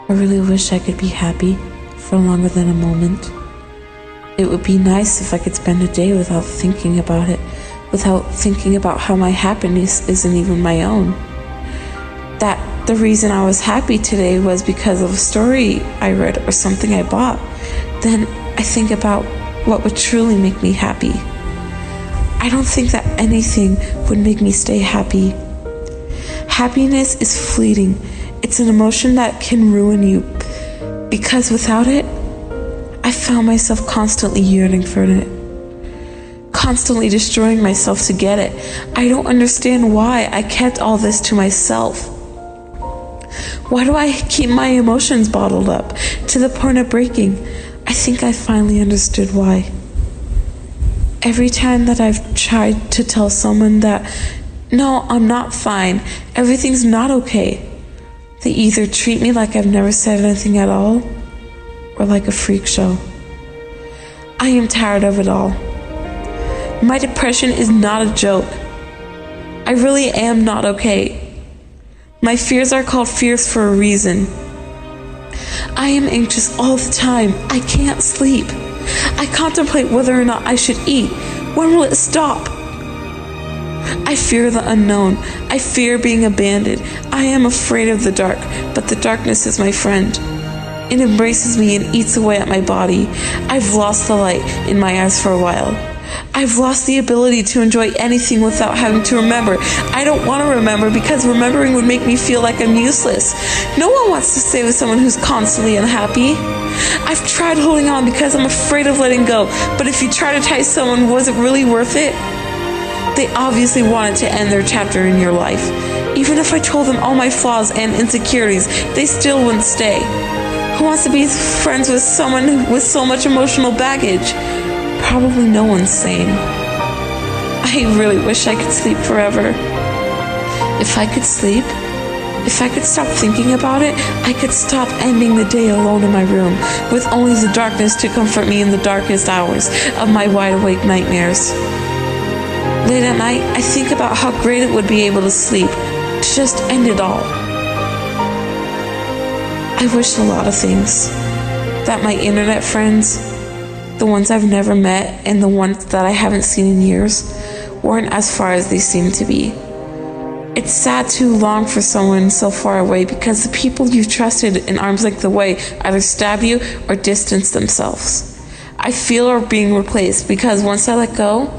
I really wish I could be happy for longer than a moment. It would be nice if I could spend a day without thinking about it, without thinking about how my happiness isn't even my own. That the reason I was happy today was because of a story I read or something I bought. Then I think about what would truly make me happy. I don't think that anything would make me stay happy. Happiness is fleeting. It's an emotion that can ruin you, because without it, I found myself constantly yearning for it, constantly destroying myself to get it. I don't understand why I kept all this to myself. Why do I keep my emotions bottled up to the point of breaking? I think I finally understood why. Every time that I've tried to tell someone that, no, I'm not fine, everything's not okay, they either treat me like I've never said anything at all, or like a freak show. I am tired of it all. My depression is not a joke. I really am not okay. My fears are called fears for a reason. I am anxious all the time. I can't sleep. I contemplate whether or not I should eat. When will it stop? I fear the unknown. I fear being abandoned. I am afraid of the dark, but the darkness is my friend. It embraces me and eats away at my body. I've lost the light in my eyes for a while. I've lost the ability to enjoy anything without having to remember. I don't want to remember because remembering would make me feel like I'm useless. No one wants to stay with someone who's constantly unhappy. I've tried holding on because I'm afraid of letting go, but if you try to tie someone, was it really worth it? They obviously wanted to end their chapter in your life. Even if I told them all my flaws and insecurities, they still wouldn't stay. Who wants to be friends with someone with so much emotional baggage? Probably no one's sane. I really wish I could sleep forever. If I could sleep, if I could stop thinking about it, I could stop ending the day alone in my room, with only the darkness to comfort me in the darkest hours of my wide-awake nightmares. Late at night, I think about how great it would be able to sleep, to just end it all. I wish a lot of things. That my internet friends, the ones I've never met and the ones that I haven't seen in years, weren't as far as they seem to be. It's sad to long for someone so far away because the people you've trusted in arm's length away either stab you or distance themselves. I feel are being replaced because once I let go,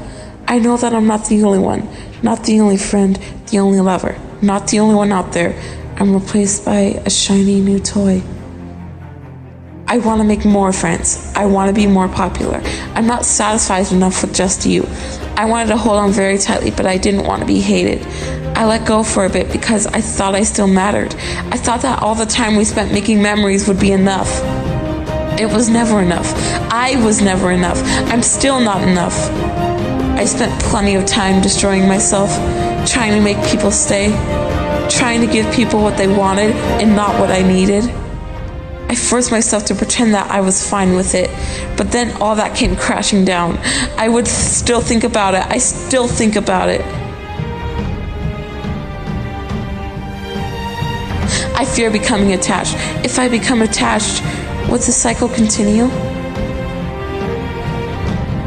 I know that I'm not the only one, not the only friend, the only lover, not the only one out there. I'm replaced by a shiny new toy. I want to make more friends. I want to be more popular. I'm not satisfied enough with just you. I wanted to hold on very tightly, but I didn't want to be hated. I let go for a bit because I thought I still mattered. I thought that all the time we spent making memories would be enough. It was never enough. I was never enough. I'm still not enough. I spent plenty of time destroying myself, trying to make people stay, trying to give people what they wanted and not what I needed. I forced myself to pretend that I was fine with it, but then all that came crashing down. I would still think about it. I still think about it. I fear becoming attached. If I become attached, would the cycle continue?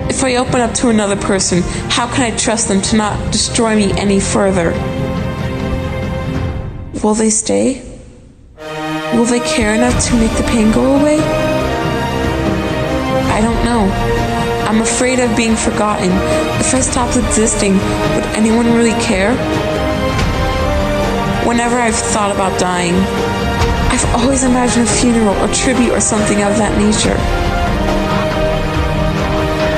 If I open up to another person, how can I trust them to not destroy me any further? Will they stay? Will they care enough to make the pain go away? I don't know. I'm afraid of being forgotten. If I stopped existing, would anyone really care? Whenever I've thought about dying, I've always imagined a funeral or tribute or something of that nature.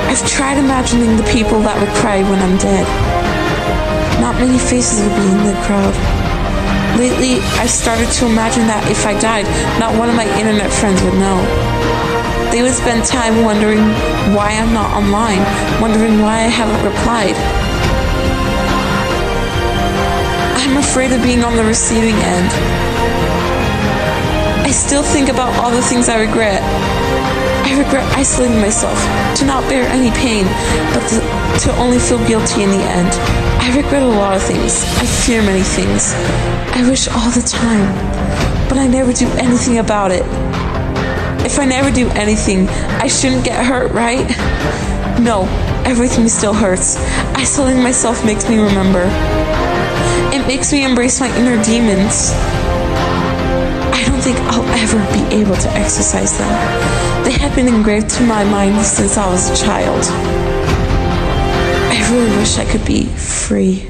I've tried imagining the people that would cry when I'm dead. Not many faces would be in the crowd. Lately, I've started to imagine that if I died, not one of my internet friends would know. They would spend time wondering why I'm not online, wondering why I haven't replied. I'm afraid of being on the receiving end. I still think about all the things I regret. I regret isolating myself, to not bear any pain, but to only feel guilty in the end. I regret a lot of things. I fear many things. I wish all the time but I never do anything about it. If I never do anything, I shouldn't get hurt, right? No, everything still hurts. Isolating myself makes me remember. It makes me embrace my inner demons. I don't think I'll ever be able to exercise them. They have been engraved to my mind since I was a child. I really wish I could be free.